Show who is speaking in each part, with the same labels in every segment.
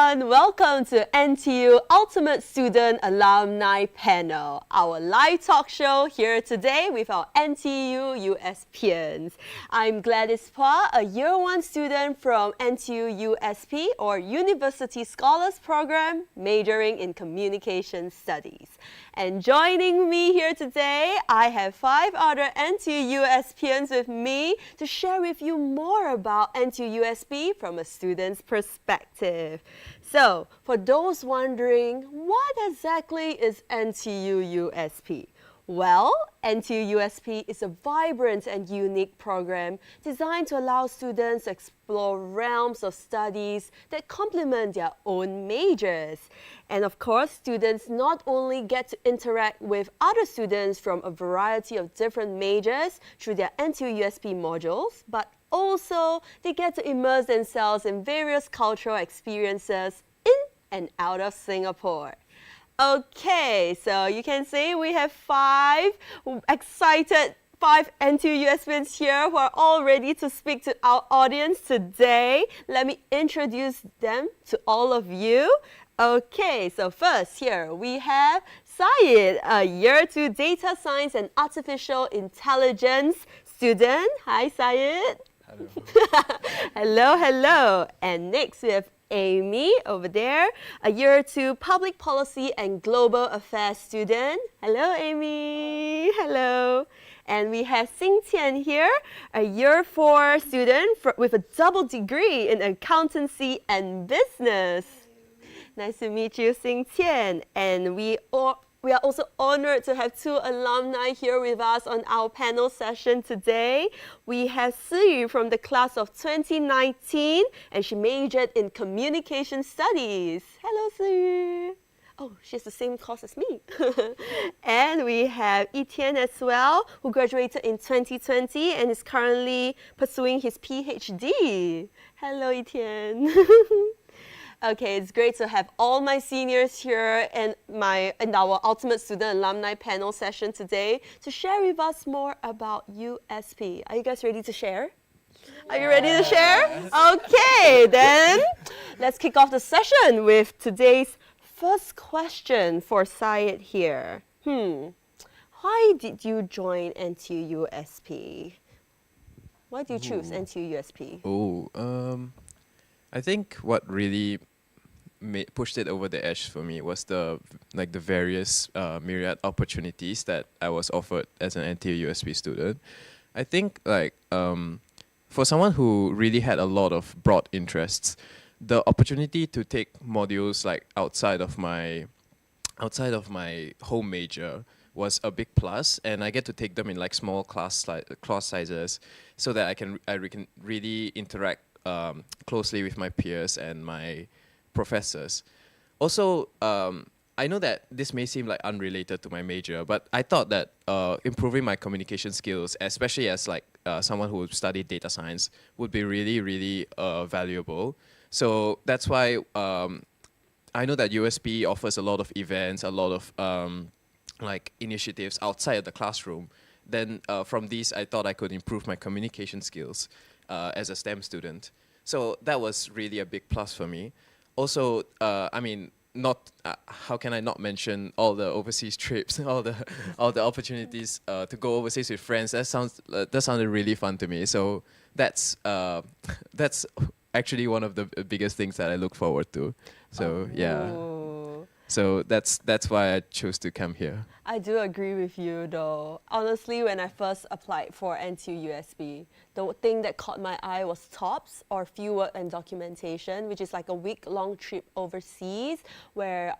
Speaker 1: everyone, welcome to NTU Ultimate Student Alumni Panel, our live talk show here today with our NTU USPians. I'm Gladys Pua, a Year 1 student from NTU USP or University Scholars Program, majoring in Communication Studies. And joining me here today, I have 5 other NTU USPians with me to share with you more about NTU USP from a student's perspective. So, for those wondering, what exactly is NTU USP? Well, NTU USP is a vibrant and unique program designed to allow students to explore realms of studies that complement their own majors. And of course, students not only get to interact with other students from a variety of different majors through their NTU USP modules, but also they get to immerse themselves in various cultural experiences in and out of Singapore. Okay, so you can see we have 5 excited 5 NTU USPians here who are all ready to speak to our audience today. Let me introduce them to all of you. Okay, so first here we have Syed, a Year 2 Data Science and Artificial Intelligence student. Hi, Syed.
Speaker 2: Hello.
Speaker 1: Hello. And next we have Amy over there, a Year 2 Public Policy and Global Affairs student. Hello, Amy. Hello. And we have Xing Tian here, a Year 4 student with a double degree in Accountancy and Business. Nice to meet you, Xing Tian. And we are also honored to have 2 alumni here with us on our panel session today. We have Siyu from the class of 2019, and she majored in Communication Studies. Hello, Siyu. Oh, she has the same course as me. And we have Etienne as well, who graduated in 2020 and is currently pursuing his PhD. Hello, Etienne. Okay, it's great to have all my seniors here in our Ultimate Student Alumni Panel session today to share with us more about USP. Are you guys ready to share? Are you ready to share? Okay, then let's kick off the session with today's first question for Syed here. Why did you join NTU USP? Why did you choose NTU USP?
Speaker 2: I think what really pushed it over the edge for me was the various myriad opportunities that I was offered as an NTU USP student. I think for someone who really had a lot of broad interests, the opportunity to take modules outside of my home major was a big plus, and I get to take them in small class sizes so that I can really interact closely with my peers and my professors. Also, I know that this may seem unrelated to my major, but I thought that improving my communication skills, especially as someone who studied data science, would be really, really valuable. So that's why I know that USP offers a lot of events, a lot of initiatives outside of the classroom. Then from these, I thought I could improve my communication skills as a STEM student. So that was really a big plus for me. Also, how can I not mention all the overseas trips, all the opportunities to go overseas with friends? That sounded really fun to me. So that's actually one of the biggest things that I look forward to. So yeah. So that's why I chose to come here.
Speaker 1: I do agree with you though. Honestly, when I first applied for NTU USP, the thing that caught my eye was TOPS, or Fieldwork and Documentation, which is a week-long trip overseas where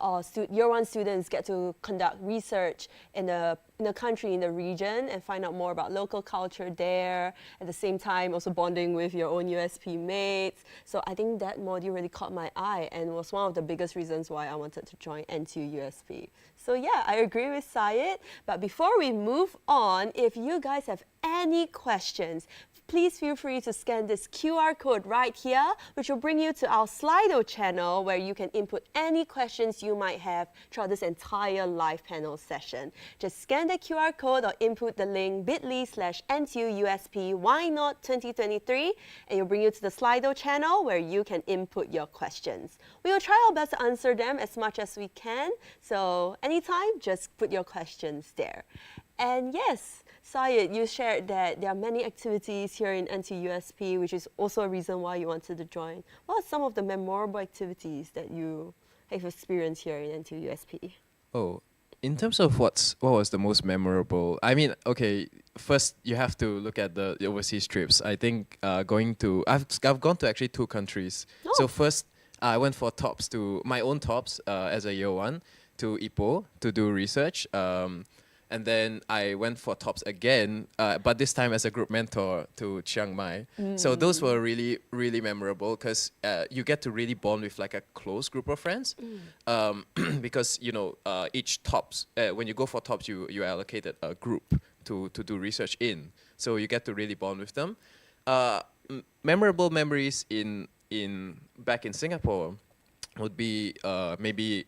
Speaker 1: Year 1 students get to conduct research in a country, in the region, and find out more about local culture there. At the same time, also bonding with your own USP mates. So I think that module really caught my eye and was one of the biggest reasons why I wanted to join join NTU USP. So yeah, I agree with Syed. But before we move on, if you guys have any questions, please feel free to scan this QR code right here, which will bring you to our Slido channel where you can input any questions you might have throughout this entire live panel session. Just scan the QR code or input the link bit.ly/NTU USP Why Not 2023, and it'll bring you to the Slido channel where you can input your questions. We will try our best to answer them as much as we can, so anytime, just put your questions there. And yes, Syed, you shared that there are many activities here in NTU USP, which is also a reason why you wanted to join. What are some of the memorable activities that you have experienced here in NTU USP?
Speaker 2: Oh, in terms of what was the most memorable? I mean, okay, first you have to look at the overseas trips. I think I've gone to actually 2 countries.
Speaker 1: Oh.
Speaker 2: So first, I went for my own tops as a year 1 to Ipoh to do research. And then I went for tops again, but this time as a group mentor to Chiang Mai. So those were really, really memorable because you get to really bond with like a close group of friends. Because, each tops, when you go for tops, you allocated a group to do research in. So you get to really bond with them. Memorable memories back in Singapore would be maybe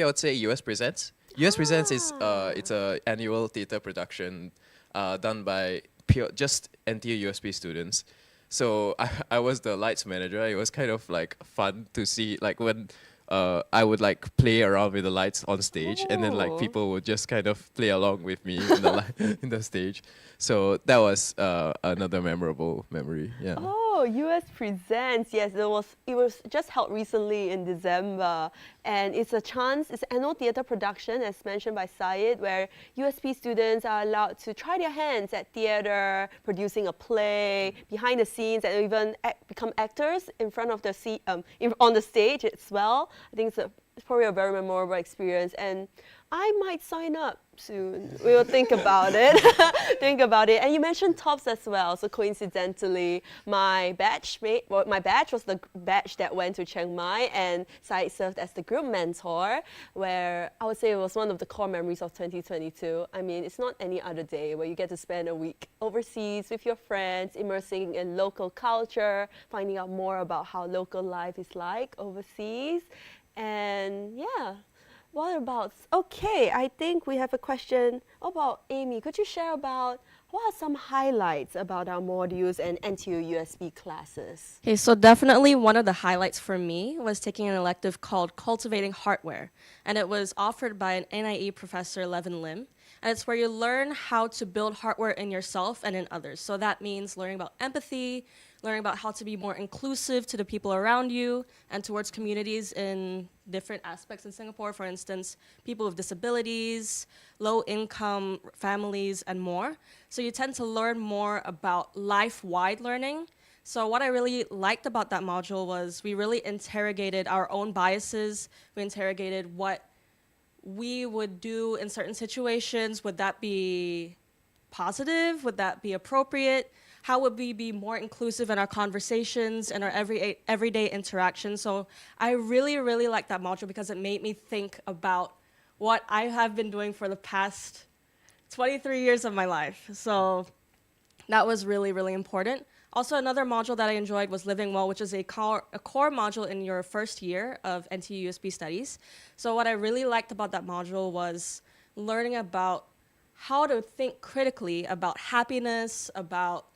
Speaker 2: I would say US Presents. US Presents is it's a annual theatre production done by just NTU USP students. So I was the lights manager. It was kind of like fun to see like when I would like play around with the lights on stage, and then like people would just kind of play along with me in the in the stage. So that was another memorable memory. Yeah.
Speaker 1: Oh, US Presents. Yes, it was just held recently in December, and it's an annual theatre production, as mentioned by Syed, where USP students are allowed to try their hands at theatre, producing a play, behind the scenes, and even become actors in front of the on the stage as well. I think it's probably a very memorable experience, and I might sign up soon. We will think about it. And you mentioned tops as well. So coincidentally, my batch was the batch that went to Chiang Mai, and Syed served as the group mentor, where I would say it was one of the core memories of 2022. I mean, it's not any other day where you get to spend a week overseas with your friends, immersing in local culture, finding out more about how local life is like overseas. And yeah. What about, okay, I think we have a question about Amy. Could you share about what are some highlights about our modules and NTU USP classes?
Speaker 3: Okay, so definitely one of the highlights for me was taking an elective called Cultivating Hardware, and it was offered by an NIE professor, Levin Lim, and it's where you learn how to build hardware in yourself and in others. So that means learning about empathy, learning about how to be more inclusive to the people around you and towards communities in different aspects in Singapore, for instance, people with disabilities, low-income families, and more. So you tend to learn more about life-wide learning. So what I really liked about that module was we really interrogated our own biases. We interrogated what we would do in certain situations. Would that be positive? Would that be appropriate? How would we be more inclusive in our conversations and our everyday interactions? So I really, really liked that module because it made me think about what I have been doing for the past 23 years of my life. So that was really, really important. Also, another module that I enjoyed was Living Well, which is a core module in your first year of NTU USP studies. So what I really liked about that module was learning about how to think critically about happiness, about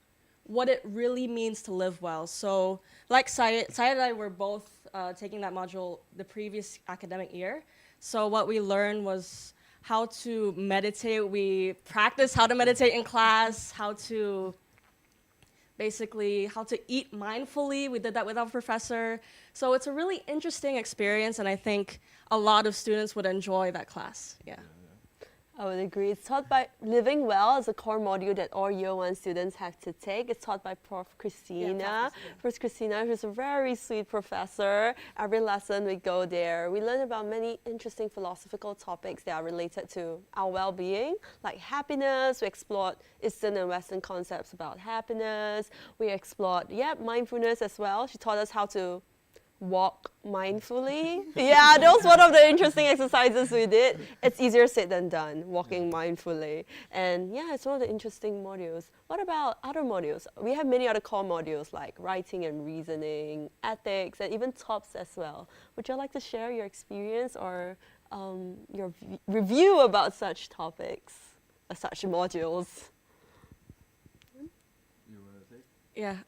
Speaker 3: what it really means to live well. So like Syed and I were both taking that module the previous academic year. So what we learned was how to meditate. We practiced how to meditate in class, how to eat mindfully. We did that with our professor. So it's a really interesting experience, and I think a lot of students would enjoy that class. Yeah.
Speaker 1: I would agree. It's taught by Living Well as a core module that all year 1 students have to take. It's taught by Prof. Christina. Prof. Christina, who's a very sweet professor. Every lesson we go there, we learn about many interesting philosophical topics that are related to our well-being, like happiness. We explored Eastern and Western concepts about happiness. We explored, mindfulness as well. She taught us how to walk mindfully. Yeah, that was one of the interesting exercises we did. It's easier said than done, walking mindfully. And yeah, it's one of the interesting modules. What about other modules? We have many other core modules like writing and reasoning, ethics, and even TOPS as well. Would you like to share your experience or your review about such topics, such modules?
Speaker 3: Yeah.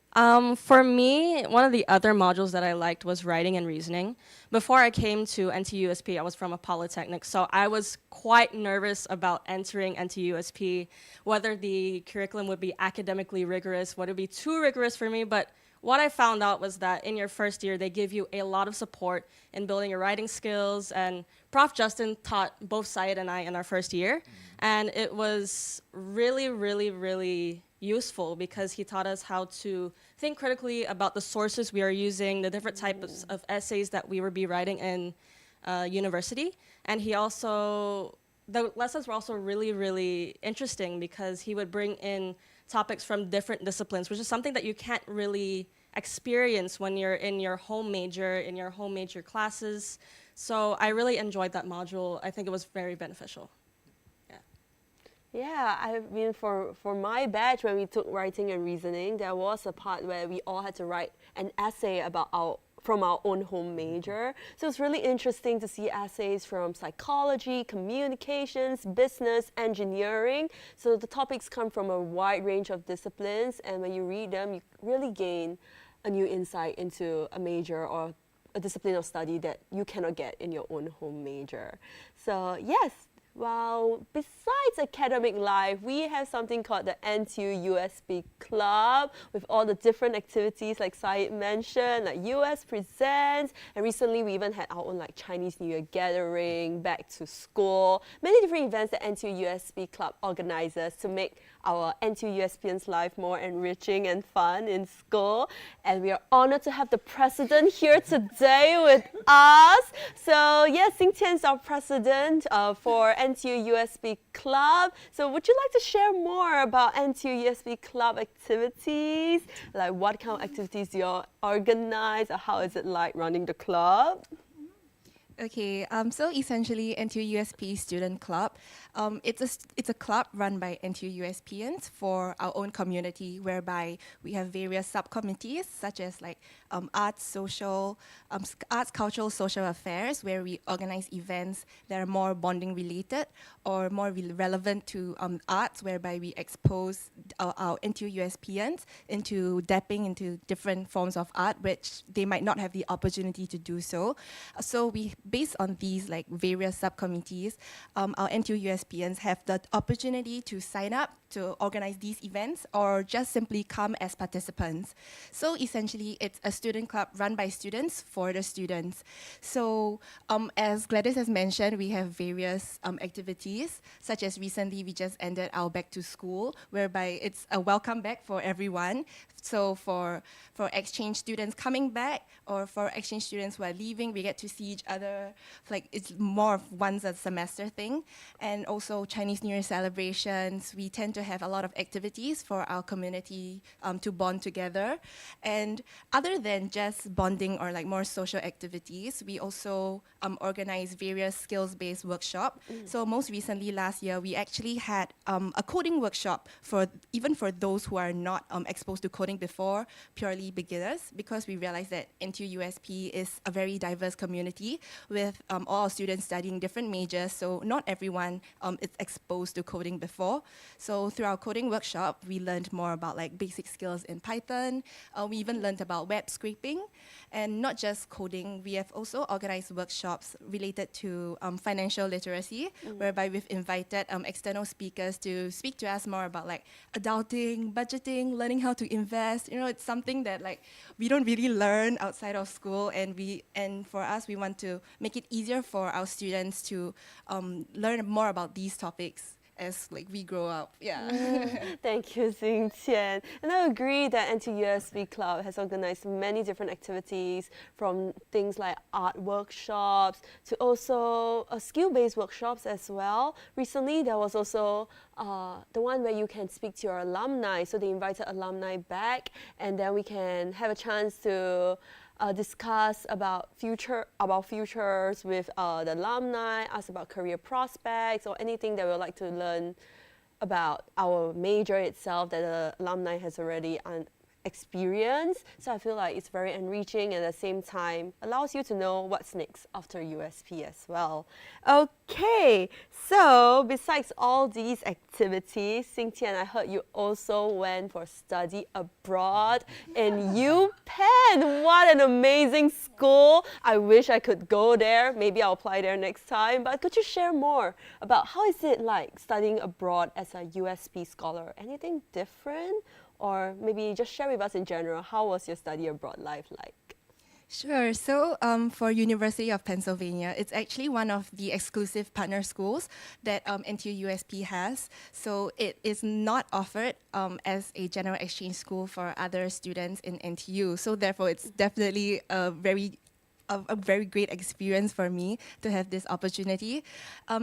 Speaker 3: For me, one of the other modules that I liked was writing and reasoning. Before I came to NTU USP, I was from a polytechnic, so I was quite nervous about entering NTU USP, whether the curriculum would be academically rigorous, would it be too rigorous for me, but what I found out was that in your first year, they give you a lot of support in building your writing skills, and Prof. Justin taught both Syed and I in our first year, and it was really, really, really useful because he taught us how to think critically about the sources we are using, the different types of essays that we would be writing in university. And he also, the lessons were also really, really interesting because he would bring in topics from different disciplines, which is something that you can't really experience when you're in your home major classes. So I really enjoyed that module. I think it was very beneficial.
Speaker 1: Yeah, I mean, for my batch, when we took writing and reasoning, there was a part where we all had to write an essay about from our own home major. So it's really interesting to see essays from psychology, communications, business, engineering. So the topics come from a wide range of disciplines, and when you read them, you really gain a new insight into a major or a discipline of study that you cannot get in your own home major. So yes, well, besides academic life, we have something called the NTU USP Club with all the different activities like Syed mentioned, like US Presents, and recently we even had our own like Chinese New Year gathering, back to school, many different events that NTU USP Club organizes to make our NTU USPians' life more enriching and fun in school. And we are honored to have the president here today with us. So yes, Xing Tian is our president for NTU USP Club. So would you like to share more about NTU USP Club activities? Like what kind of activities do you organize, or how is it like running the club?
Speaker 4: Okay, so essentially NTU USP Student Club, it's a club run by NTU USPians for our own community, whereby we have various subcommittees such as like arts, cultural, social affairs, where we organize events that are more bonding related or more relevant to arts, whereby we expose our NTU USPians into dabbing into different forms of art, which they might not have the opportunity to do so. So we, based on these like various subcommittees, our NTU USPians have the opportunity to sign up to organize these events or just simply come as participants. So essentially, it's a student club run by students for the students. So as Gladys has mentioned, we have various activities, such as recently we just ended our back to school, whereby it's a welcome back for everyone. So for exchange students coming back or for exchange students who are leaving, we get to see each other. Like it's more of once a semester thing. And also Chinese New Year celebrations, we tend to have a lot of activities for our community to bond together. And other than just bonding or like more social activities, we also organize various skills-based workshops. So most recently last year, we actually had a coding workshop for those who are not exposed to coding before, purely beginners, because we realized that NTU USP is a very diverse community with all our students studying different majors, so not everyone is exposed to coding before. So through our coding workshop, we learned more about like basic skills in Python. We even learned about web scraping, and not just coding. We have also organized workshops related to financial literacy, whereby we've invited external speakers to speak to us more about like adulting, budgeting, learning how to invest. You know, it's something that like we don't really learn outside of school, and for us, we want to make it easier for our students to learn more about these topics as like we grow up.
Speaker 1: Thank you, Xing Tian. And I agree that NTU USP Club has organized many different activities, from things like art workshops to also skill-based workshops as well. Recently, there was also the one where you can speak to your alumni. So they invited alumni back, and then we can have a chance to discuss about futures with the alumni, ask about career prospects or anything that we would like to learn about our major itself that the alumni has already experience. So I feel like it's very enriching and at the same time allows you to know what's next after USP as well. Okay, so besides all these activities, Xingtian, I heard you also went for study abroad in UPenn. What an amazing school. I wish I could go there. Maybe I'll apply there next time. But could you share more about how is it like studying abroad as a USP scholar? Anything different? Or maybe just share with us in general, how was your study abroad life like?
Speaker 4: Sure. So for University of Pennsylvania, it's actually one of the exclusive partner schools that NTU USP has. So it is not offered as a general exchange school for other students in NTU. So therefore, it's definitely a very great experience for me to have this opportunity,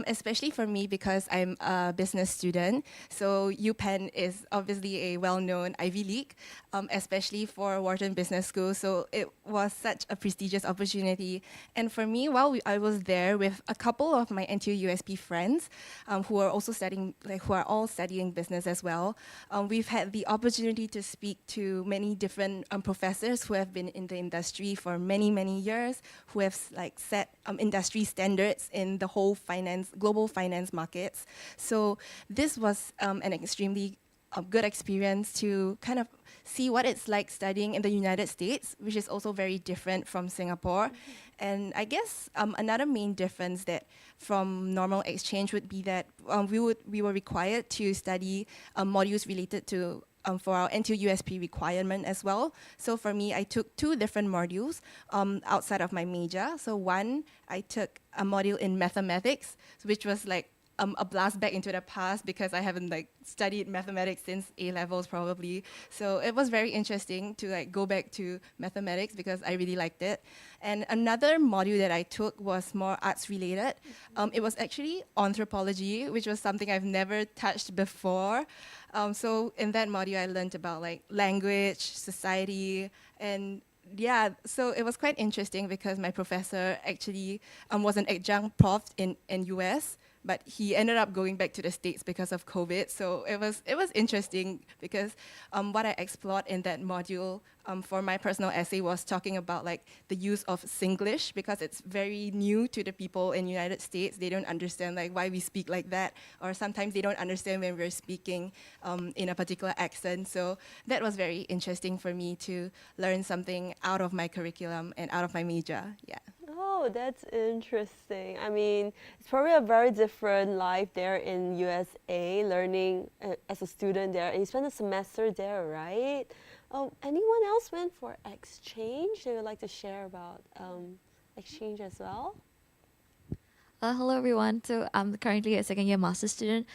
Speaker 4: especially for me because I'm a business student. So UPenn is obviously a well-known Ivy League, especially for Wharton Business School. So it was such a prestigious opportunity. And for me, while I was there with a couple of my NTU USP friends who are also studying, who are all studying business as well, we've had the opportunity to speak to many different professors who have been in the industry for many, many years, who have set industry standards in the whole global finance markets. So this was an extremely good experience to kind of see what it's like studying in the United States, which is also very different from Singapore. And I guess another main difference that from normal exchange would be that we were required to study modules related to for our NTU USP requirement as well. So for me, I took 2 different modules outside of my major. So one, I took a module in mathematics, which was like a blast back into the past because I haven't studied mathematics since A levels probably. So it was very interesting to go back to mathematics because I really liked it. And another module that I took was more arts related. It was actually anthropology, which was something I've never touched before. So in that module, I learned about language, society, and yeah, so it was quite interesting because my professor actually was an adjunct prof in US, but he ended up going back to the States because of COVID. So it was interesting because what I explored in that module for my personal essay was talking about the use of Singlish because it's very new to the people in United States. They don't understand why we speak like that, or sometimes they don't understand when we're speaking in a particular accent. So that was very interesting for me to learn something out of my curriculum and out of my major. Yeah.
Speaker 1: Oh, that's interesting. I mean, it's probably a very different life there in USA, learning as a student there. And you spent a semester there, right? Oh, anyone else went for exchange? They would like to share about exchange as well?
Speaker 5: Hello everyone. So I'm currently a second year master's student.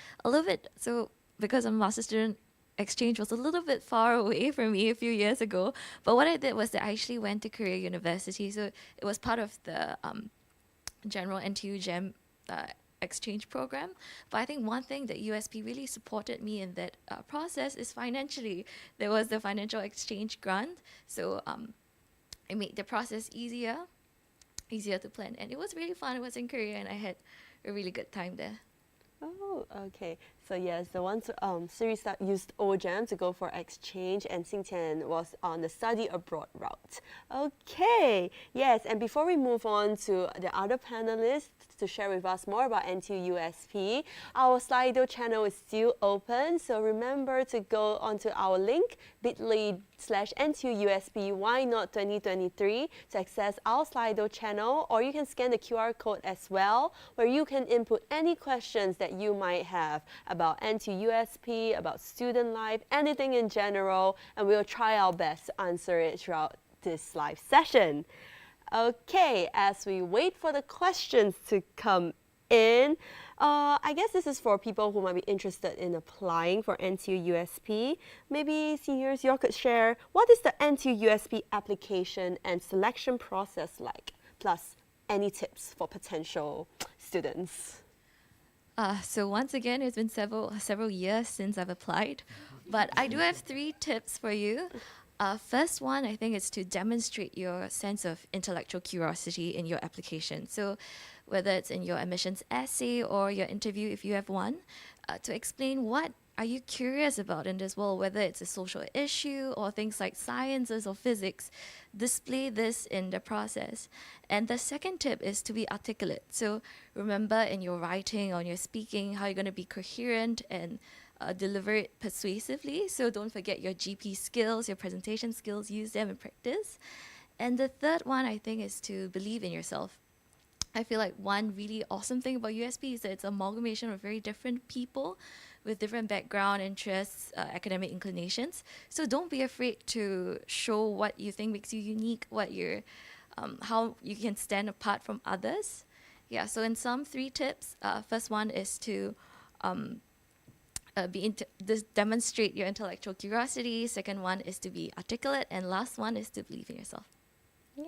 Speaker 5: Because I'm a master's student, exchange was a little bit far away from me a few years ago. But what I did was that I actually went to Korea University. So it was part of the general NTU GEM exchange program. But I think one thing that USP really supported me in that process is financially. There was the financial exchange grant. So it made the process easier to plan. And it was really fun. It was in Korea and I had a really good time there.
Speaker 1: Oh, okay. So yes, the one series that used OGEM to go for exchange, and Xingtian was on the study abroad route. Okay, yes, and before we move on to the other panelists to share with us more about NTU USP, our Slido channel is still open, so remember to go onto our link, bit.ly/NTU USP Why Not 2023 to access our Slido channel, or you can scan the QR code as well, where you can input any questions that you might have about NTU USP, about student life, anything in general, and we'll try our best to answer it throughout this live session. Okay, as we wait for the questions to come in, I guess this is for people who might be interested in applying for NTU USP. Maybe seniors, you could share what is the NTU USP application and selection process like, plus any tips for potential students.
Speaker 5: So once again, it's been several years since I've applied, but I do have 3 tips for you. First one, I think, is to demonstrate your sense of intellectual curiosity in your application. So whether it's in your admissions essay or your interview, if you have one, to explain what are you curious about in this world, whether it's a social issue or things like sciences or physics, display this in the process. And the second tip is to be articulate. So remember in your writing or in your speaking how you're going to be coherent and deliver it persuasively. So don't forget your GP skills, your presentation skills, use them in practice. And the third one, I think, is to believe in yourself. I feel like one really awesome thing about USP is that it's an amalgamation of very different people with different background, interests, academic inclinations. So don't be afraid to show what you think makes you unique, what you're, how you can stand apart from others. Yeah, so in sum, 3 tips. First one is to demonstrate your intellectual curiosity. Second one is to be articulate. And last one is to believe in yourself.
Speaker 1: Yes.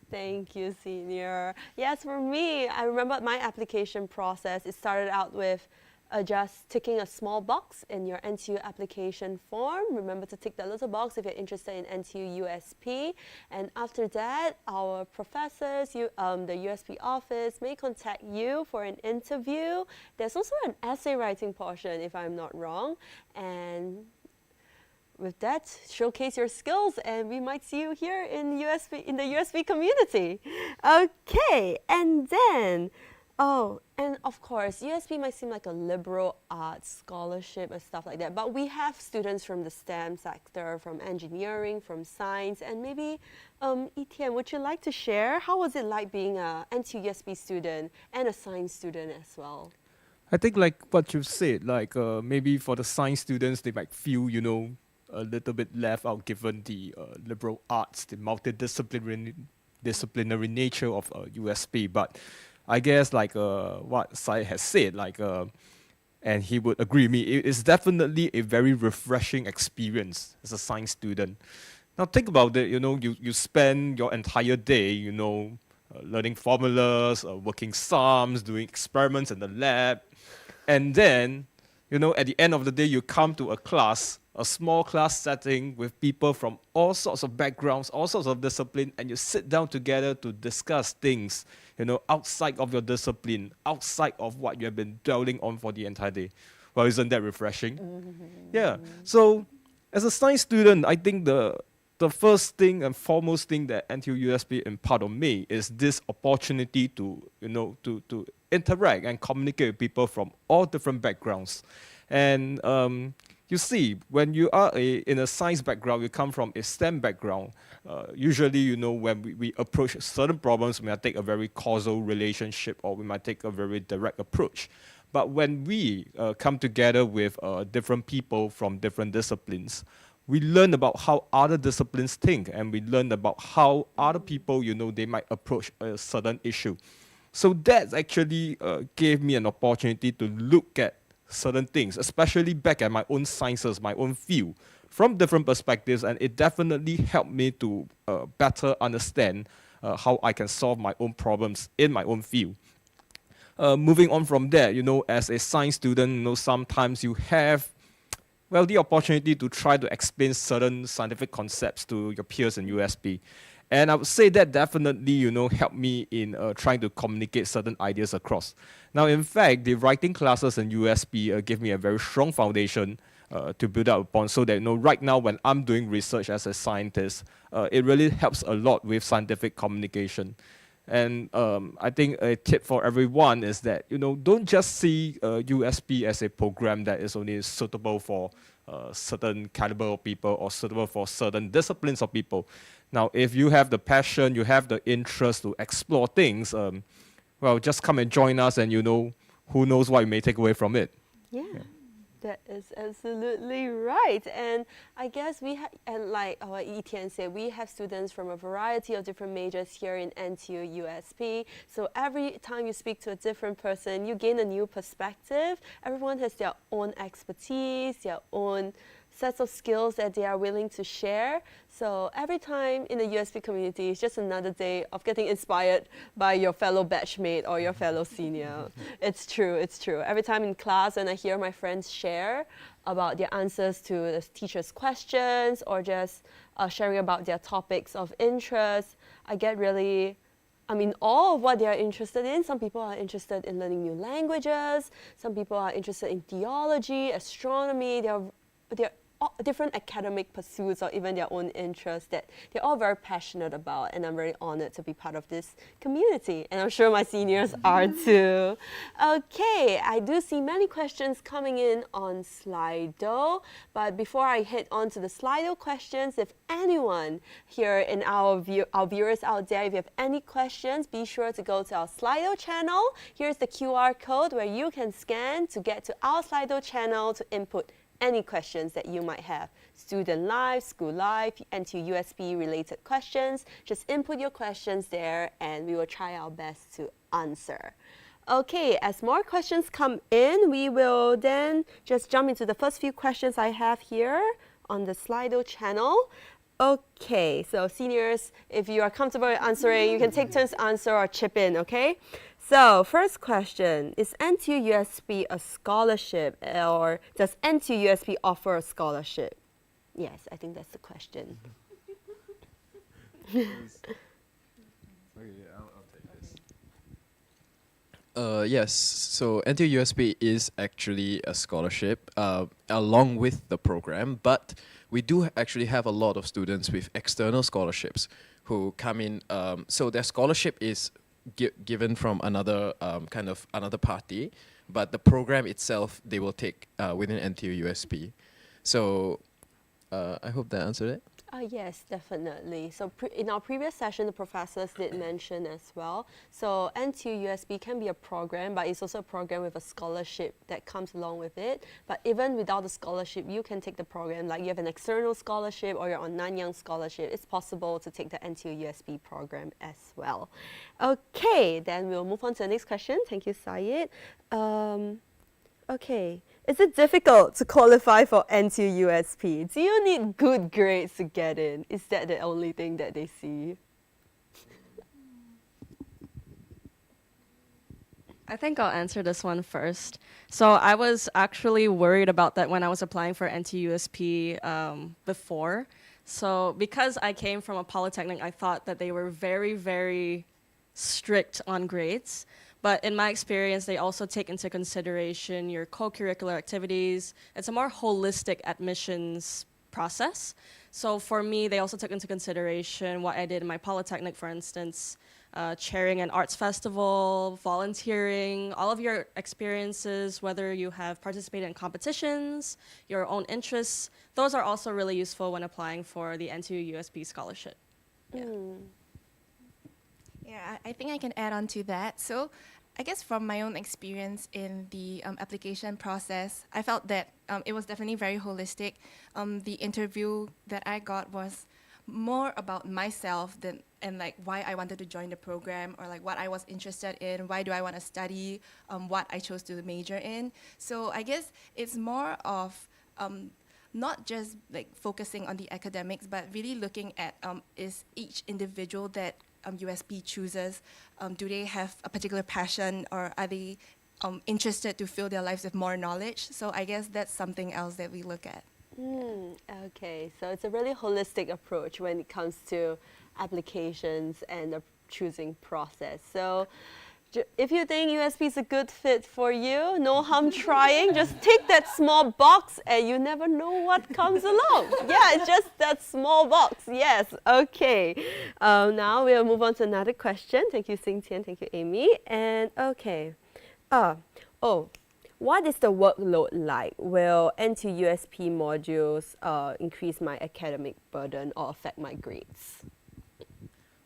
Speaker 1: Thank you, Senior. Yes, for me, I remember my application process. It started out with just ticking a small box in your NTU application form. Remember to tick that little box if you're interested in NTU USP. And after that, our professors, the USP office may contact you for an interview. There's also an essay writing portion, if I'm not wrong. And with that, showcase your skills, and we might see you here in the USP community. Okay, and then, and of course, USP might seem like a liberal arts scholarship and stuff like that, but we have students from the STEM sector, from engineering, from science, and maybe, Etienne, would you like to share? How was it like being a NTU USP student and a science student as well?
Speaker 6: I think like what you've said, like maybe for the science students, they might feel, a little bit left out given the liberal arts, the multidisciplinary nature of USP. But I guess like what Sai has said, like, and he would agree with me, it is definitely a very refreshing experience as a science student. Now think about it, you spend your entire day, learning formulas, working sums, doing experiments in the lab, and then, at the end of the day, you come to a small class setting with people from all sorts of backgrounds, all sorts of discipline, and you sit down together to discuss things, outside of your discipline, outside of what you have been dwelling on for the entire day. Well, isn't that refreshing? Yeah. So, as a science student, I think the first thing and foremost thing that NTU USP impart on me is this opportunity to interact and communicate with people from all different backgrounds. And you see, when you are in a science background, you come from a STEM background, usually, when we approach certain problems, we might take a very causal relationship or we might take a very direct approach. But when we come together with different people from different disciplines, we learn about how other disciplines think, and we learn about how other people, they might approach a certain issue. So that actually gave me an opportunity to look at certain things, especially back at my own sciences, my own field, from different perspectives, and it definitely helped me to better understand how I can solve my own problems in my own field. Moving on from there, as a science student, sometimes you have the opportunity to try to explain certain scientific concepts to your peers in USP. And I would say that definitely, helped me in trying to communicate certain ideas across. Now, in fact, the writing classes in USP gave me a very strong foundation to build up upon, so that, right now when I'm doing research as a scientist, it really helps a lot with scientific communication. And I think a tip for everyone is that, don't just see USP as a program that is only suitable for certain caliber of people or suitable for certain disciplines of people. Now, if you have the passion, you have the interest to explore things, just come and join us, and who knows what you may take away from it.
Speaker 1: Yeah. That is absolutely right. And I guess and like our Etienne said, we have students from a variety of different majors here in NTU USP. So every time you speak to a different person, you gain a new perspective. Everyone has their own expertise, their own sets of skills that they are willing to share. So every time in the USP community is just another day of getting inspired by your fellow batchmate or your fellow senior. It's true, it's true. Every time in class when I hear my friends share about their answers to the teacher's questions or just sharing about their topics of interest. I get really, all of what they are interested in. Some people are interested in learning new languages. Some people are interested in theology, astronomy. They're all different academic pursuits or even their own interests that they're all very passionate about, and I'm very honored to be part of this community, and I'm sure my seniors are too. Okay, I do see many questions coming in on Slido, but before I head on to the Slido questions, if anyone here in our viewers out there, if you have any questions, be sure to go to our Slido channel. Here's the QR code where you can scan to get to our Slido channel to input any questions that you might have. Student life, school life, NTU USP related questions. Just input your questions there and we will try our best to answer. Okay, as more questions come in, we will then just jump into the first few questions I have here on the Slido channel. Okay, so seniors, if you are comfortable with answering, you can take turns to answer or chip in, okay? So, first question, is NTU USP a scholarship or does NTU USP offer a scholarship? Yes, I think that's the question.
Speaker 2: Yes, so NTU USP is actually a scholarship along with the program, but we do actually have a lot of students with external scholarships who come in. So their scholarship is given from another another party, but the program itself they will take within NTU USP. So I hope that answered it.
Speaker 1: Yes, definitely. So in our previous session, the professors did mention as well. So NTU USP can be a program, but it's also a program with a scholarship that comes along with it. But even without the scholarship, you can take the program. Like you have an external scholarship or you're on Nanyang scholarship, it's possible to take the NTU USP program as well. Okay, then we'll move on to the next question. Thank you, Syed. Okay, is it difficult to qualify for NTU USP? Do you need good grades to get in? Is that the only thing that they see?
Speaker 3: I think I'll answer this one first. So I was actually worried about that when I was applying for NTU USP before. So because I came from a polytechnic, I thought that they were very, very strict on grades. But in my experience, they also take into consideration your co-curricular activities. It's a more holistic admissions process. So for me, they also took into consideration what I did in my polytechnic, for instance, chairing an arts festival, volunteering, all of your experiences, whether you have participated in competitions, your own interests, those are also really useful when applying for the NTU USP scholarship. Yeah.
Speaker 4: Yeah, I think I can add on to that. So I guess from my own experience in the application process, I felt that it was definitely very holistic. The interview that I got was more about myself and like why I wanted to join the program or like what I was interested in, why do I want to study, what I chose to major in. So I guess it's more of not just like focusing on the academics, but really looking at is each individual that USP chooses, do they have a particular passion or are they interested to fill their lives with more knowledge? So I guess that's something else that we look at.
Speaker 1: Okay, so it's a really holistic approach when it comes to applications and the choosing process. So if you think USP is a good fit for you, no harm trying. Just tick that small box and you never know what comes along. Yeah, it's just that small box. Yes, okay. Now we'll move on to another question. Thank you, Xing Tian. Thank you, Amy. And okay. What is the workload like? Will NTU USP modules increase my academic burden or affect my grades?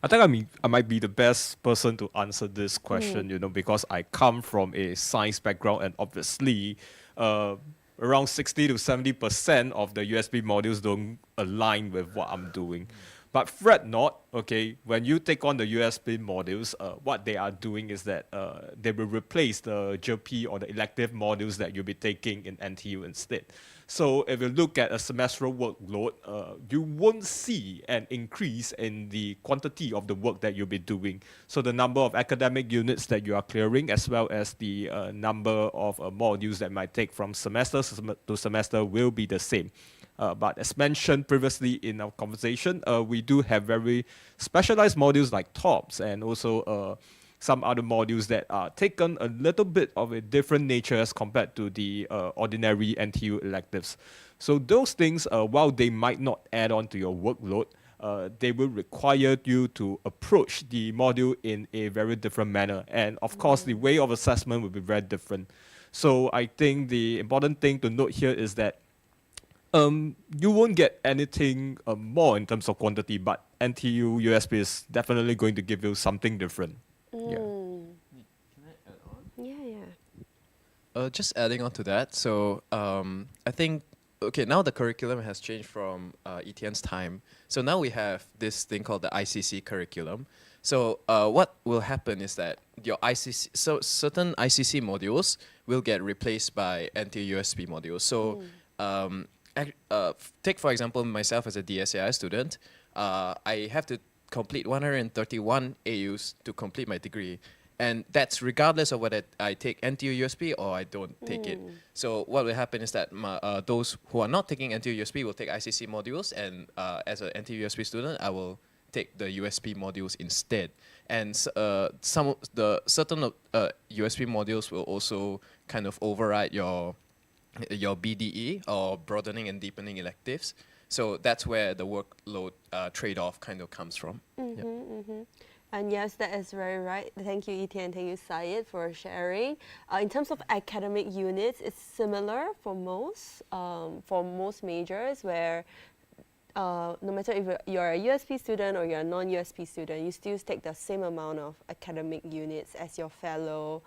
Speaker 6: I think I might be the best person to answer this question, because I come from a science background and obviously around 60 to 70% of the USP modules don't align with what I'm doing. But fret not, okay, when you take on the USP modules, what they are doing is that they will replace the GP or the elective modules that you'll be taking in NTU instead. So if you look at a semestral workload, you won't see an increase in the quantity of the work that you'll be doing. So the number of academic units that you are clearing, as well as the number of modules that might take from semester to semester will be the same. But as mentioned previously in our conversation, we do have very specialized modules like TOPS and also some other modules that are taken a little bit of a different nature as compared to the ordinary NTU electives. So those things, while they might not add on to your workload, they will require you to approach the module in a very different manner. And of course, the way of assessment will be very different. So I think the important thing to note here is that you won't get anything more in terms of quantity, but NTU USP is definitely going to give you something different. Yeah.
Speaker 2: Can I add on?
Speaker 1: Yeah.
Speaker 2: Just adding on to that, so I think, okay, now the curriculum has changed from ETN's time. So now we have this thing called the ICC curriculum. So what will happen is that your ICC, so certain ICC modules will get replaced by NTU USP modules. So take, for example, myself as a DSAI student, I have to complete 131 AUs to complete my degree. And that's regardless of whether I take NTU USP or I don't take it. So what will happen is that those who are not taking NTU USP will take ICC modules, and as an NTU USP student, I will take the USP modules instead. And certain USP modules will also kind of override your BDE, or broadening and deepening electives. So that's where the workload trade-off kind of comes from.
Speaker 1: And yes, that is very right. Thank you, ET, and thank you, Syed, for sharing. In terms of academic units, it's similar for most majors, where no matter if you're a USP student or you're a non-USP student, you still take the same amount of academic units as your fellow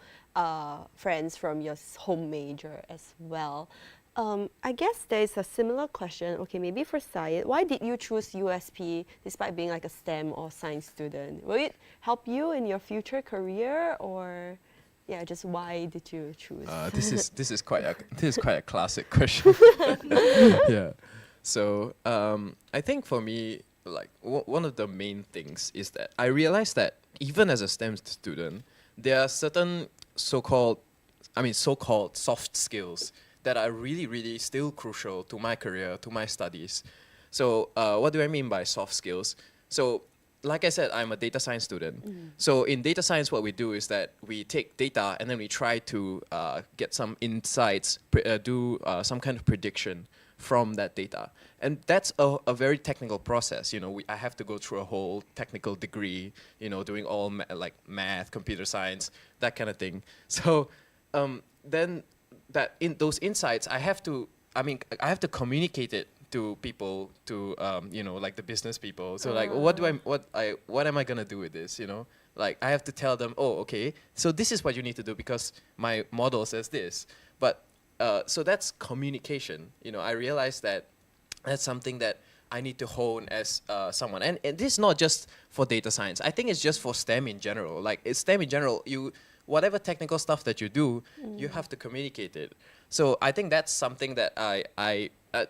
Speaker 1: friends from your home major as well. I guess there is a similar question, okay, maybe for Syed. Why did you choose USP despite being like a STEM or science student? Will it help you in your future career, or yeah, just why did you choose?
Speaker 2: This is quite a classic question. Yeah. So I think for me, like one of the main things is that I realized that even as a STEM student, there are certain so-called soft skills that are really, really still crucial to my career, to my studies. So what do I mean by soft skills? So like I said, I'm a data science student. So in data science, what we do is that we take data and then we try to get some insights, do some kind of prediction from that data. And that's a very technical process. You know, I have to go through a whole technical degree, you know, doing all like math, computer science, that kind of thing. So then that in those insights, I have to communicate it to people, to you know, like the business people. So like, what am I gonna do with this? You know, like I have to tell them, oh, okay, so this is what you need to do because my model says this. But so that's communication. You know, I realized that that's something that I need to hone as someone. And this is not just for data science. I think it's just for STEM in general. Like it's STEM in general, whatever technical stuff that you do, you have to communicate it. So I think that's something that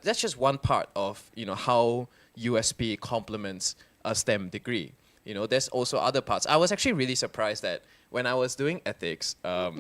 Speaker 2: that's just one part of, you know, how USP complements a STEM degree. You know, there's also other parts. I was actually really surprised that when I was doing ethics.
Speaker 1: Oh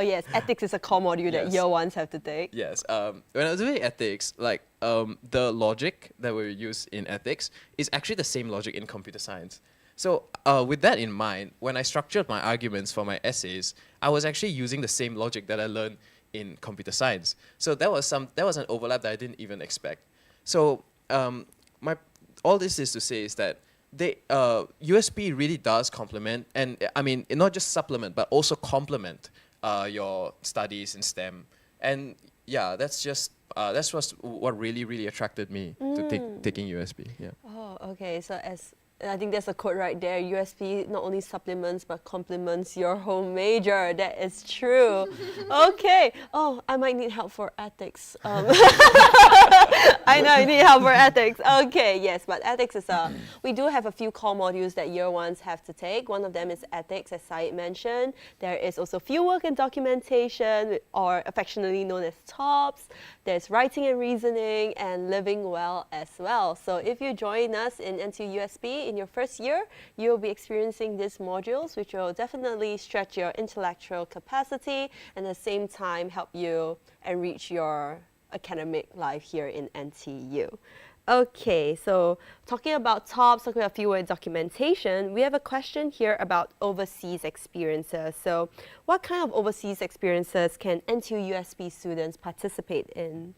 Speaker 1: yes, ethics is a core module that year ones have to take.
Speaker 2: Yes, when I was doing ethics, like the logic that we use in ethics is actually the same logic in computer science. So with that in mind, when I structured my arguments for my essays, I was actually using the same logic that I learned in computer science. So that was an overlap that I didn't even expect. So all this is to say is that USP really does complement, and I mean not just supplement, but also complement your studies in STEM. And yeah, that's what really attracted me to taking USP. Yeah.
Speaker 1: Oh, okay. So I think there's a quote right there. USP not only supplements but complements your whole major. That is true. Okay. Oh, I might need help for ethics. I know you need help for ethics. Okay, yes, but ethics is we do have a few core modules that year ones have to take. One of them is ethics, as Syed mentioned. There is also fieldwork and documentation, or affectionately known as TOPS. There's writing and reasoning, and living well as well. So if you join us in NTU USP in your first year, you'll be experiencing these modules, which will definitely stretch your intellectual capacity and at the same time help you enrich your academic life here in NTU. Okay, so talking about TOPS, talking about fieldwork documentation, we have a question here about overseas experiences. So what kind of overseas experiences can NTU USP students participate in?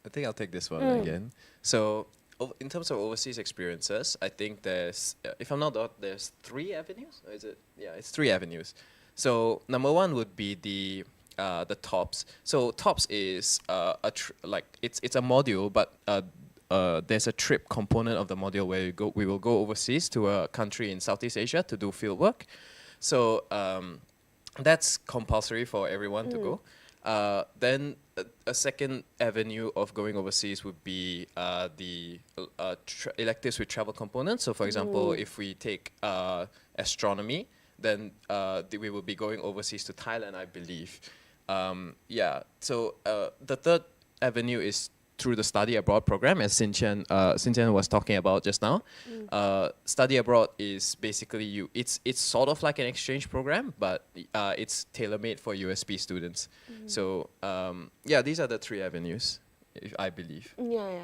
Speaker 2: I think I'll take this one again. So in terms of overseas experiences, I think there's, if I'm not wrong, there's 3 avenues. Or is it? Yeah, it's 3 avenues. So number 1 would be the TOPS. So TOPS is it's a module, but there's a trip component of the module where we will go overseas to a country in Southeast Asia to do field work. So that's compulsory for everyone to go. Then a second avenue of going overseas would be the electives with travel components. So for example, if we take astronomy, then we will be going overseas to Thailand, I believe. So the third avenue is through the study abroad program, as Xinqian was talking about just now. Study abroad is basically it's sort of like an exchange program, but it's tailor-made for USP students. So these are the 3 avenues, I believe.
Speaker 1: Yeah.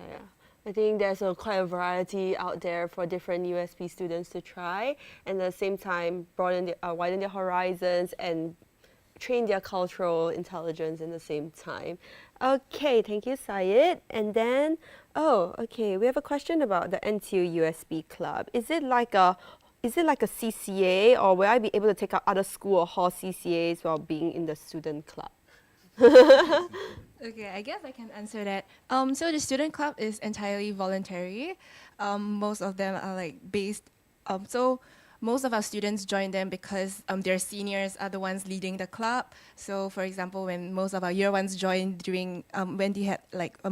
Speaker 1: I think there's quite a variety out there for different USP students to try, and at the same time widen their horizons and train their cultural intelligence in the same time. Okay, thank you, Syed. And then, we have a question about the NTU USP club. Is it like a CCA, or will I be able to take up other school or hall CCAs while being in the student club?
Speaker 4: Okay, I guess I can answer that. So the student club is entirely voluntary. Most of them are based. So most of our students join them because their seniors are the ones leading the club. So for example, when most of our year ones joined during when they had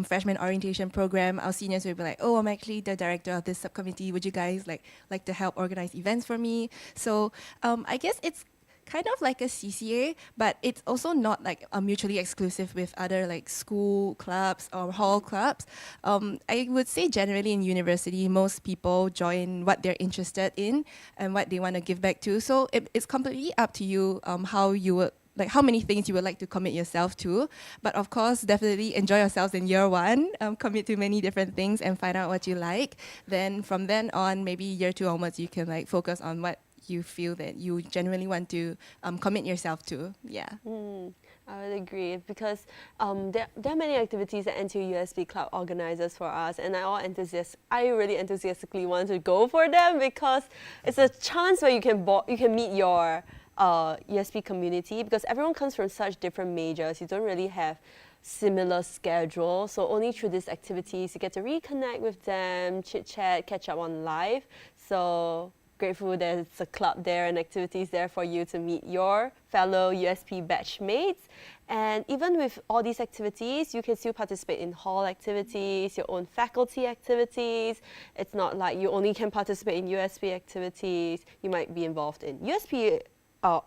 Speaker 4: freshman orientation program, our seniors would be like, "Oh, I'm actually the director of this subcommittee. Would you guys like to help organize events for me?" So I guess it's kind of like a CCA, but it's also not mutually exclusive with other school clubs or hall clubs. I would say generally in university, most people join what they're interested in and what they want to give back to. So it's completely up to you how you would how many things you would like to commit yourself to. But of course, definitely enjoy yourselves in year 1, commit to many different things and find out what you like. Then from then on, maybe year 2 onwards, you can focus on what you feel that you genuinely want to commit yourself to. Yeah.
Speaker 1: I would agree, because there are many activities that NTU USP Club organizes for us, and I really enthusiastically want to go for them, because it's a chance where you can meet your USP community, because everyone comes from such different majors. You don't really have similar schedule, so only through these activities you get to reconnect with them, chit chat, catch up on life. So grateful there's a club there and activities there for you to meet your fellow USP batchmates. And even with all these activities, you can still participate in hall activities, your own faculty activities. It's not like you only can participate in USP activities. You might be involved in USP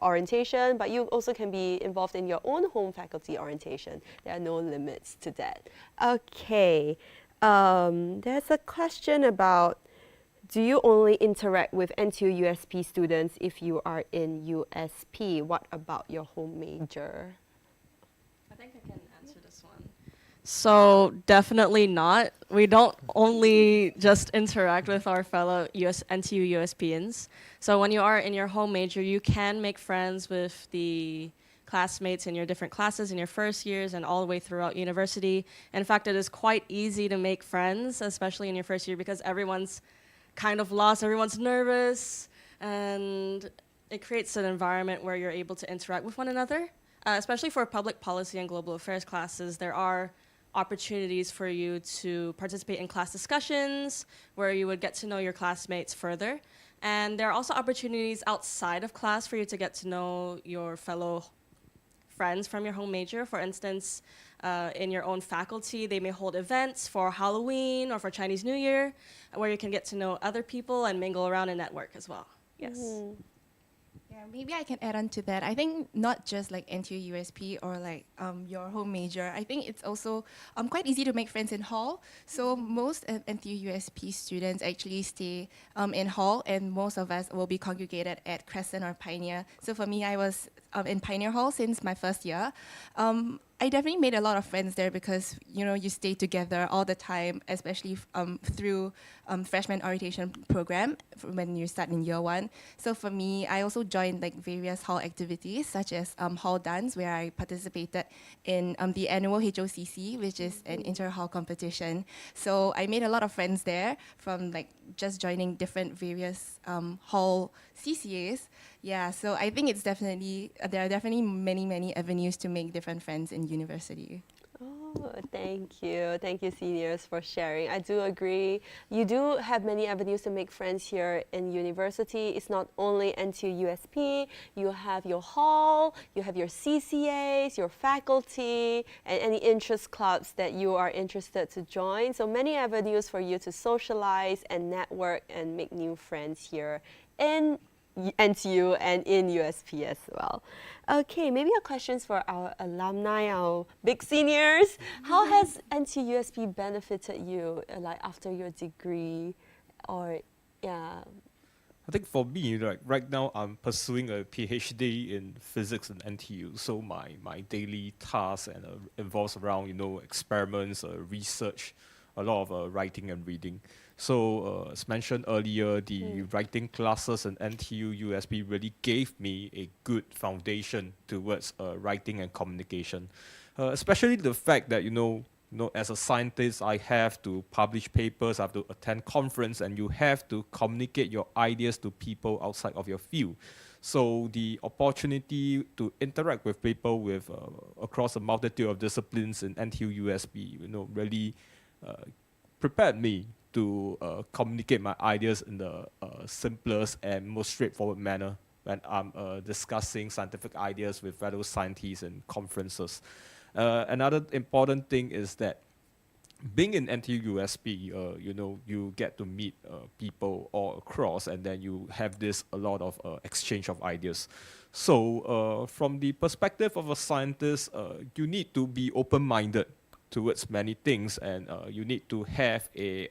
Speaker 1: orientation, but you also can be involved in your own home faculty orientation. There are no limits to that. Okay, there's a question about, do you only interact with NTU USP students if you are in USP? What about your home major?
Speaker 3: I think I can answer this one. So definitely not. We don't only just interact with our fellow NTU USPians. So when you are in your home major, you can make friends with the classmates in your different classes in your first years and all the way throughout university. In fact, it is quite easy to make friends, especially in your first year, because everyone's kind of lost, everyone's nervous, and it creates an environment where you're able to interact with one another. Especially for public policy and global affairs classes, there are opportunities for you to participate in class discussions where you would get to know your classmates further. And there are also opportunities outside of class for you to get to know your fellow friends from your home major. For instance, in your own faculty, they may hold events for Halloween or for Chinese New Year, where you can get to know other people and mingle around and network as well. Yes.
Speaker 4: Yeah, maybe I can add on to that. I think not just like NTU USP or like your home major. I think it's also quite easy to make friends in hall. So most NTU USP students actually stay in hall, and most of us will be congregated at Crescent or Pioneer. So for me, I was in Pioneer Hall since my first year. I definitely made a lot of friends there because you stay together all the time, especially through freshman orientation program when you start in year 1. So for me, I also joined like various hall activities such as hall dance, where I participated in the annual HOCC, which is an inter-hall competition. So I made a lot of friends there from like just joining different various hall CCAs. Yeah, so I think it's definitely, there are definitely many avenues to make different friends in university.
Speaker 1: Oh, thank you. Thank you, seniors, for sharing. I do agree. You do have many avenues to make friends here in university. It's not only NTU USP. You have your hall, you have your CCAs, your faculty, and any interest clubs that you are interested to join. So many avenues for you to socialize and network and make new friends here in NTU and in USP as well. Okay, maybe a questions for our alumni, our big seniors. How has NTU USP benefited you, like after your degree, or yeah?
Speaker 6: I think for me, like right now, I'm pursuing a PhD in physics in NTU. So my daily task and involves around experiments, research, a lot of writing and reading. So as mentioned earlier, the writing classes in NTU USP really gave me a good foundation towards writing and communication. Especially the fact that as a scientist, I have to publish papers, I have to attend conference, and you have to communicate your ideas to people outside of your field. So the opportunity to interact with people with across a multitude of disciplines in NTU USP, really prepared me to communicate my ideas in the simplest and most straightforward manner when I'm discussing scientific ideas with fellow scientists in conferences. Another important thing is that being in NTU USP, you get to meet people all across, and then you have a lot of exchange of ideas. So from the perspective of a scientist, you need to be open-minded towards many things, and you need to have a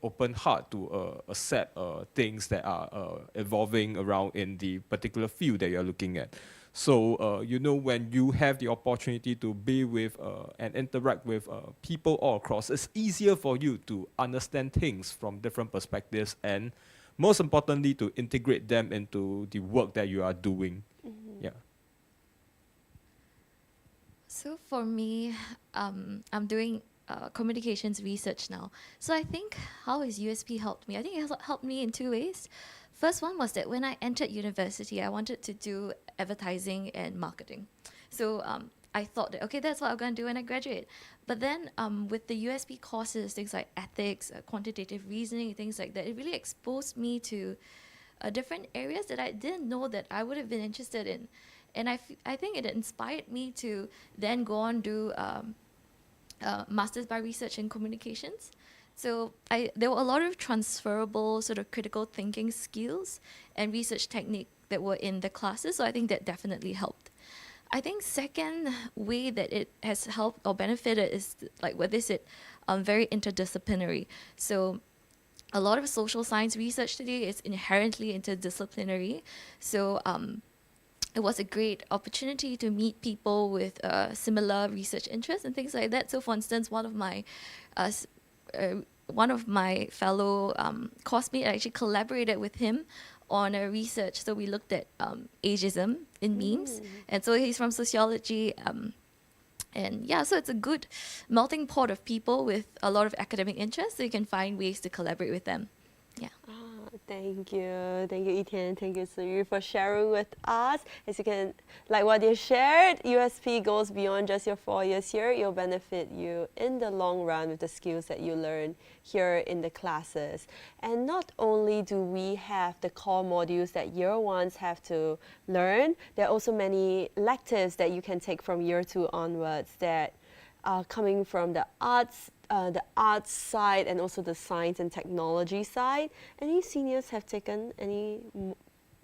Speaker 6: open heart to accept things that are evolving around in the particular field that you're looking at. So when you have the opportunity to be with and interact with people all across, it's easier for you to understand things from different perspectives, and most importantly, to integrate them into the work that you are doing. Yeah.
Speaker 5: So for me, I'm doing communications research now. So I think how has USP helped me? I think it has helped me in 2 ways. First one was that when I entered university, I wanted to do advertising and marketing. So I thought that, okay, that's what I'm going to do when I graduate. But then with the USP courses, things like ethics, quantitative reasoning, things like that, it really exposed me to different areas that I didn't know that I would have been interested in. And I think it inspired me to then go on do Masters by Research in Communications. So there were a lot of transferable sort of critical thinking skills and research technique that were in the classes. So I think that definitely helped. I think second way that it has helped or benefited is like what they said, very interdisciplinary. So a lot of social science research today is inherently interdisciplinary. So it was a great opportunity to meet people with similar research interests and things like that. So for instance, one of my fellow coursemates, I actually collaborated with him on a research. So we looked at ageism in memes. And so he's from sociology. And yeah, so it's a good melting pot of people with a lot of academic interests. So you can find ways to collaborate with them. Yeah.
Speaker 1: Thank you, Etienne. Thank you, Suri, for sharing with us. As you can, like what you shared, USP goes beyond just your 4 years here. It'll benefit you in the long run with the skills that you learn here in the classes. And not only do we have the core modules that year ones have to learn, there are also many electives that you can take from year 2 onwards that are coming from the arts side and also the science and technology side. Any seniors have taken any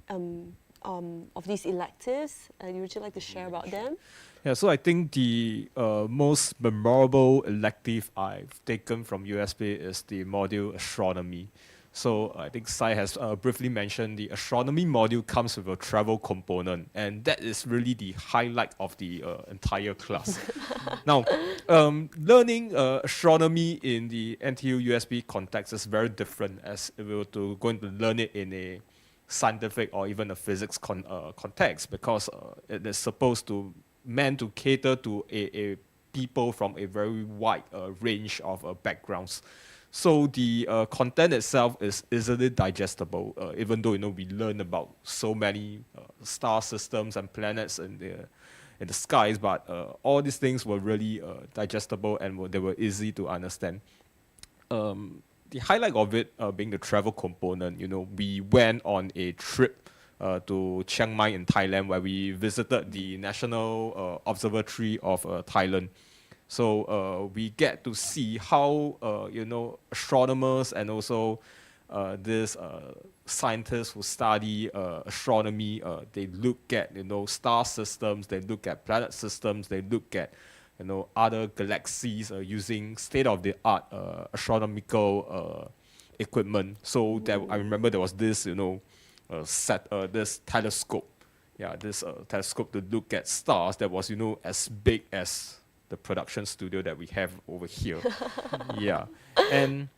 Speaker 1: of these electives? Would you like to share about them?
Speaker 6: Yeah, so I think the most memorable elective I've taken from USP is the module astronomy. So I think Sai has briefly mentioned the astronomy module comes with a travel component, and that is really the highlight of the entire class. Now, learning astronomy in the NTU USP context is very different as if we were going to learn it in a scientific or even a physics context, because it is supposed to meant to cater to a people from a very wide range of backgrounds. So the content itself is easily digestible, even though we learn about so many star systems and planets in the skies, but all these things were really digestible and they were easy to understand. The highlight of it being the travel component, we went on a trip to Chiang Mai in Thailand, where we visited the National Observatory of Thailand. So we get to see how astronomers and also these scientists who study astronomy, they look at star systems, they look at planet systems, they look at other galaxies using state-of-the-art astronomical equipment. So that I remember there was this this telescope, this telescope to look at stars that was as big as the production studio that we have over here. Yeah, and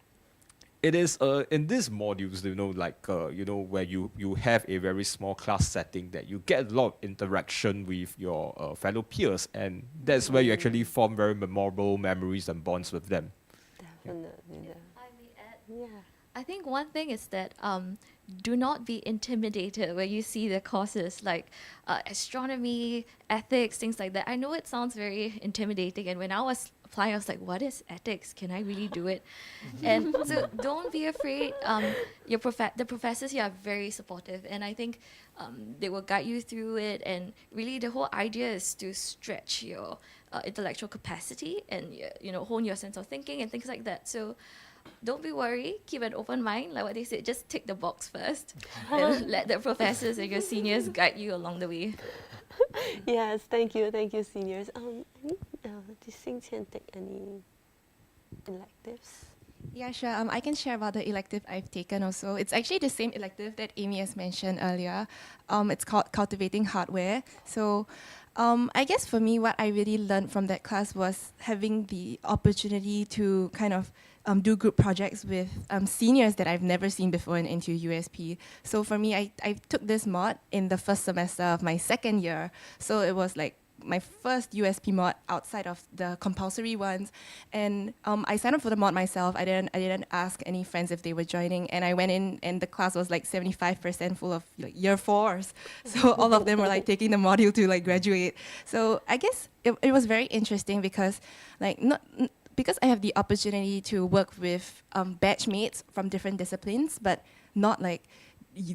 Speaker 6: it is in these modules, where you have a very small class setting, that you get a lot of interaction with your fellow peers, and that's where you actually form very memorable memories and bonds with them.
Speaker 1: Definitely.
Speaker 5: I may add,
Speaker 1: Yeah.
Speaker 5: I think one thing is that do not be intimidated when you see the courses like astronomy, ethics, things like that. I know it sounds very intimidating, and when I was applying, I was like, what is ethics? Can I really do it? And so don't be afraid. The professors here are very supportive, and I think they will guide you through it. And really, the whole idea is to stretch your intellectual capacity and hone your sense of thinking and things like that. So don't be worried, keep an open mind. Like what they said, just tick the box first and let the professors and your seniors guide you along the way.
Speaker 1: Yes, thank you, seniors. Did Xing Qian take any electives?
Speaker 4: Yeah, sure. I can share about the elective I've taken also. It's actually the same elective that Amy has mentioned earlier. It's called Cultivating Hardware. So I guess for me, what I really learned from that class was having the opportunity to kind of do group projects with seniors that I've never seen before in NTU USP. So for me, I took this mod in the first semester of my second year. So it was like my first USP mod outside of the compulsory ones, and I signed up for the mod myself. I didn't ask any friends if they were joining, and I went in, and the class was like 75% full of year fours. So all of them were like taking the module to graduate. So I guess it was very interesting because because I have the opportunity to work with batch mates from different disciplines, but not like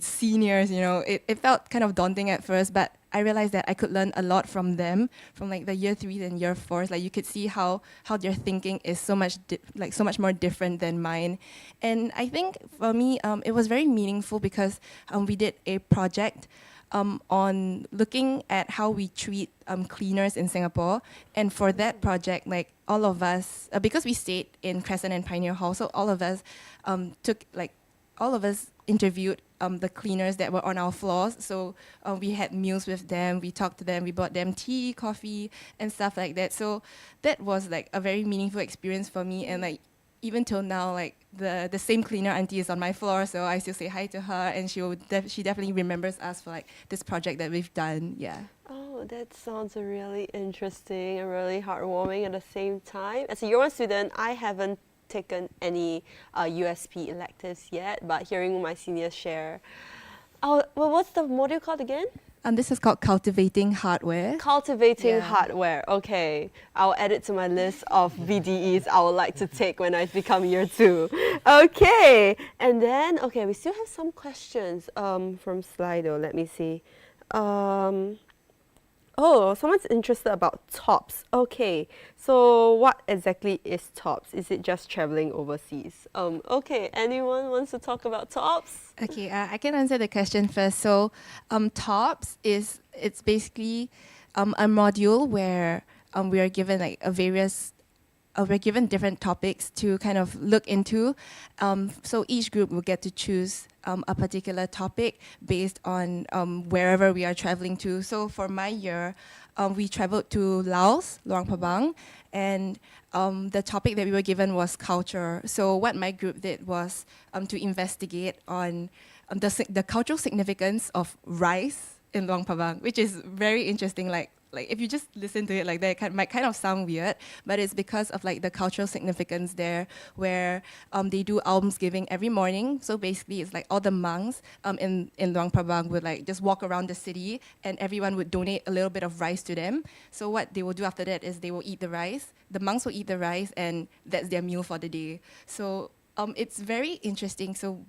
Speaker 4: seniors, it felt kind of daunting at first, but I realized that I could learn a lot from them, from the year 3s and year 4s. You could see how their thinking is so much more different than mine. And I think for me, it was very meaningful because we did a project on looking at how we treat cleaners in Singapore. And for that project, all of us, because we stayed in Crescent and Pioneer Hall, so all of us interviewed the cleaners that were on our floors. So we had meals with them, we talked to them, we bought them tea, coffee, and stuff like that. So that was a very meaningful experience for me. And even till now, the same cleaner auntie is on my floor, so I still say hi to her, and she definitely remembers us for this project that we've done. Yeah.
Speaker 1: Oh, that sounds really interesting and really heartwarming at the same time. As a year 1 student, I haven't taken any USP electives yet, but hearing my seniors share. Oh, well, what's the module called again?
Speaker 4: This is called Cultivating Hardware.
Speaker 1: Cultivating
Speaker 4: Yeah.
Speaker 1: hardware. Okay, I'll add it to my list of VDEs I would like to take when I become year 2. Okay, and then we still have some questions from Slido. Let me see. Oh, someone's interested about TOPS. Okay, so what exactly is TOPS? Is it just traveling overseas? Okay, anyone wants to talk about TOPS?
Speaker 4: Okay, I can answer the question first. So, TOPS it's basically a module where we are given like we're given different topics to kind of look into. So each group will get to choose a particular topic based on wherever we are traveling to. So for my year, we traveled to Laos, Luang Prabang, and the topic that we were given was culture. So what my group did was to investigate on the cultural significance of rice in Luang Prabang, which is very interesting. Like if you just listen to it like that, it might kind of sound weird, but it's because of like the cultural significance there, where they do almsgiving every morning. So basically, it's like all the monks in Luang Prabang would like just walk around the city, and everyone would donate a little bit of rice to them. So what they will do after that is they will eat the rice. The monks will eat the rice, and that's their meal for the day. So it's very interesting. So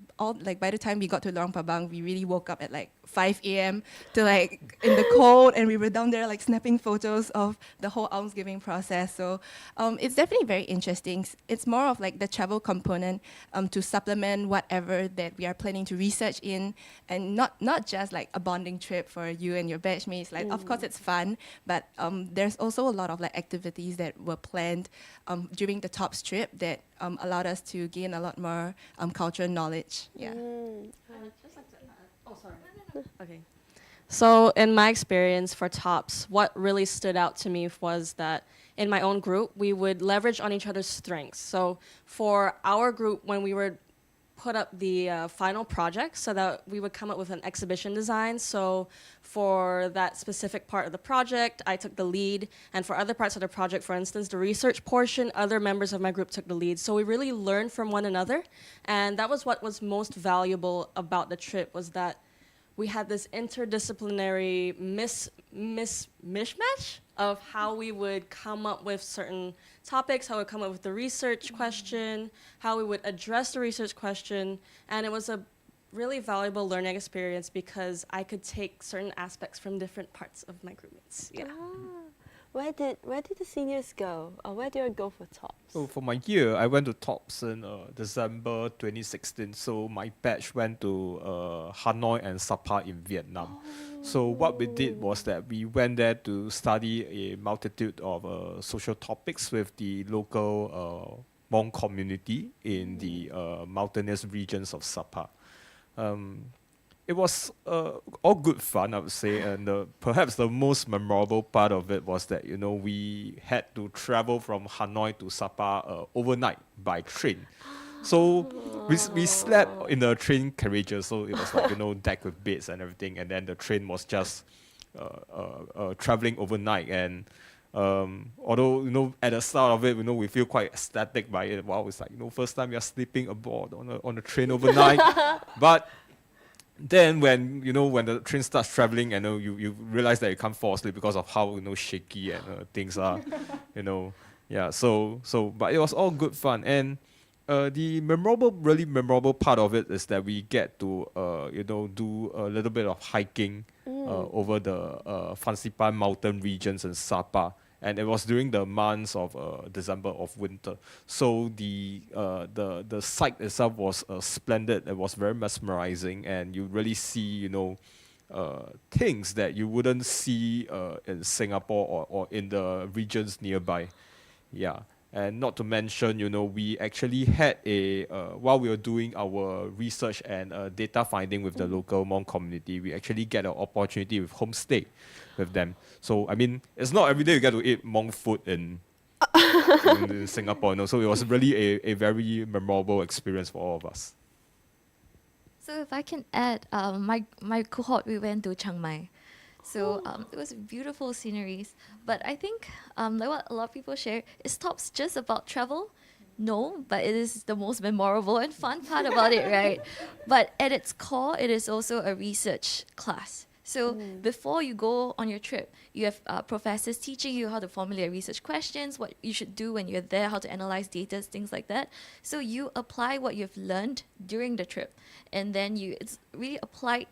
Speaker 4: by the time we got to Luang Prabang, we really woke up at like 5 a.m. to like in the cold, and we were down there like snapping photos of the whole almsgiving process. So it's definitely very interesting. It's more of like the travel component to supplement whatever that we are planning to research in, and not just like a bonding trip for you and your batchmates. Like of course it's fun, but there's also a lot of like activities that were planned during the TOPS trip that allowed us to gain a lot more cultural knowledge. Yeah.
Speaker 3: Okay. So in my experience for TOPS, what really stood out to me was that in my own group, we would leverage on each other's strengths. So for our group, when we were put up the final project, so that we would come up with an exhibition design. So for that specific part of the project, I took the lead. And for other parts of the project, for instance, the research portion, other members of my group took the lead. So we really learned from one another. And that was what was most valuable about the trip, was that we had this interdisciplinary mishmash of how we would come up with certain topics, how we would come up with the research question, how we would address the research question. And it was a really valuable learning experience because I could take certain aspects from different parts of my groupmates. Yeah.
Speaker 1: Where did the seniors go? Or where did you go for TOPS?
Speaker 6: So for my year, I went to TOPS in December 2016. So my batch went to Hanoi and Sapa in Vietnam. So what we did was that we went there to study a multitude of social topics with the local Hmong community in the mountainous regions of Sapa. It was all good fun, I would say, and perhaps the most memorable part of it was that we had to travel from Hanoi to Sapa overnight by train. So we slept in the train carriages, so it was like deck with beds and everything, and then the train was just traveling overnight. And although at the start of it, we feel quite ecstatic by it. Wow, it's like first time you're sleeping aboard on a train overnight, but then when the train starts traveling and you realize that you can't fall asleep because of how shaky and things are, yeah. So but it was all good fun. And the really memorable part of it is that we get to do a little bit of hiking over the Fansipan mountain regions in Sapa. And it was during the months of December of winter. So the site itself was splendid. It was very mesmerizing, and you really see things that you wouldn't see in Singapore or in the regions nearby. Yeah. And not to mention, we actually had while we were doing our research and data finding with the local Hmong community, we actually get an opportunity with homestay with them. So, I mean, it's not every day you get to eat Hmong food in Singapore. So it was really a very memorable experience for all of us.
Speaker 5: So if I can add, my cohort, we went to Chiang Mai. So it was beautiful sceneries. But I think like what a lot of people share, is TOPS just about travel? No, but it is the most memorable and fun part about it, right? But at its core, it is also a research class. So before you go on your trip, you have professors teaching you how to formulate research questions, what you should do when you're there, how to analyze data, things like that. So you apply what you've learned during the trip, and then it's really applied.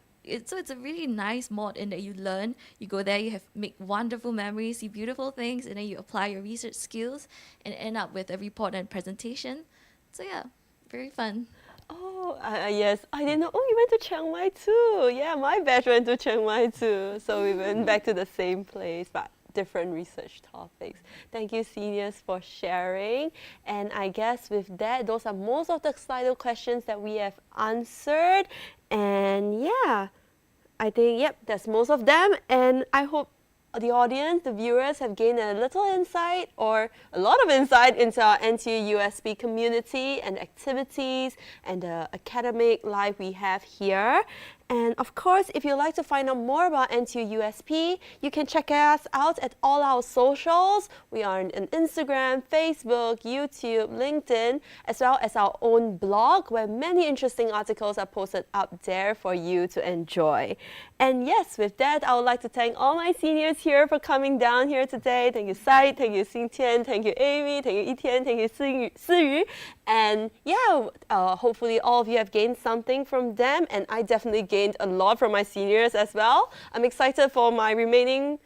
Speaker 5: So it's a really nice mod in that you learn, you go there, you make wonderful memories, see beautiful things, and then you apply your research skills and end up with a report and presentation. So yeah, very fun.
Speaker 1: Oh, yes. I didn't know. Oh, you went to Chiang Mai too. Yeah, my batch went to Chiang Mai too. So we went back to the same place, but different research topics. Thank you, seniors, for sharing. And I guess with that, those are most of the Slido questions that we have answered. And yeah, I think, yep, that's most of them. And I hope the audience, the viewers, have gained a little insight or a lot of insight into our NTU USP community and activities and the academic life we have here. And of course, if you'd like to find out more about NTU USP, you can check us out at all our socials. We are on Instagram, Facebook, YouTube, LinkedIn, as well as our own blog, where many interesting articles are posted up there for you to enjoy. And yes, with that, I would like to thank all my seniors here for coming down here today. Thank you, Sai, thank you, Xing Tian, thank you, Amy, thank you, Etienne, thank you, Si Yu. And yeah, hopefully all of you have gained something from them, and I definitely gained a lot from my seniors as well. I'm excited for my remaining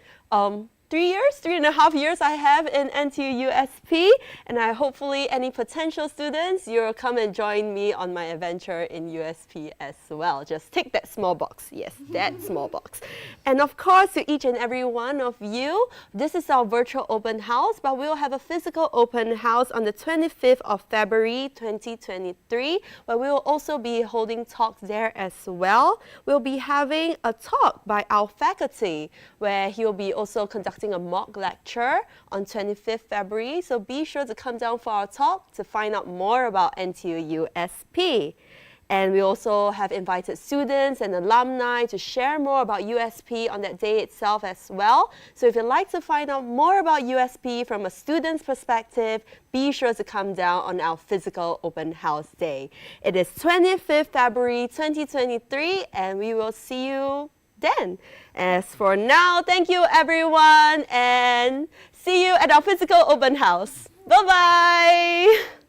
Speaker 1: 3.5 years I have in NTU USP, and I hopefully any potential students, you'll come and join me on my adventure in USP as well. Just tick that small box. Yes, that small box. And of course, to each and every one of you, this is our virtual open house, but we'll have a physical open house on the 25th of February 2023, where we will also be holding talks there as well. We'll be having a talk by our faculty, where he'll be also conducting a mock lecture on 25th February, so be sure to come down for our talk to find out more about NTU USP. And we also have invited students and alumni to share more about USP on that day itself as well. So if you'd like to find out more about USP from a student's perspective, be sure to come down on our physical open house day. It is 25th February 2023, and we will see you then. As for now, thank you everyone, and see you at our physical open house. Bye-bye!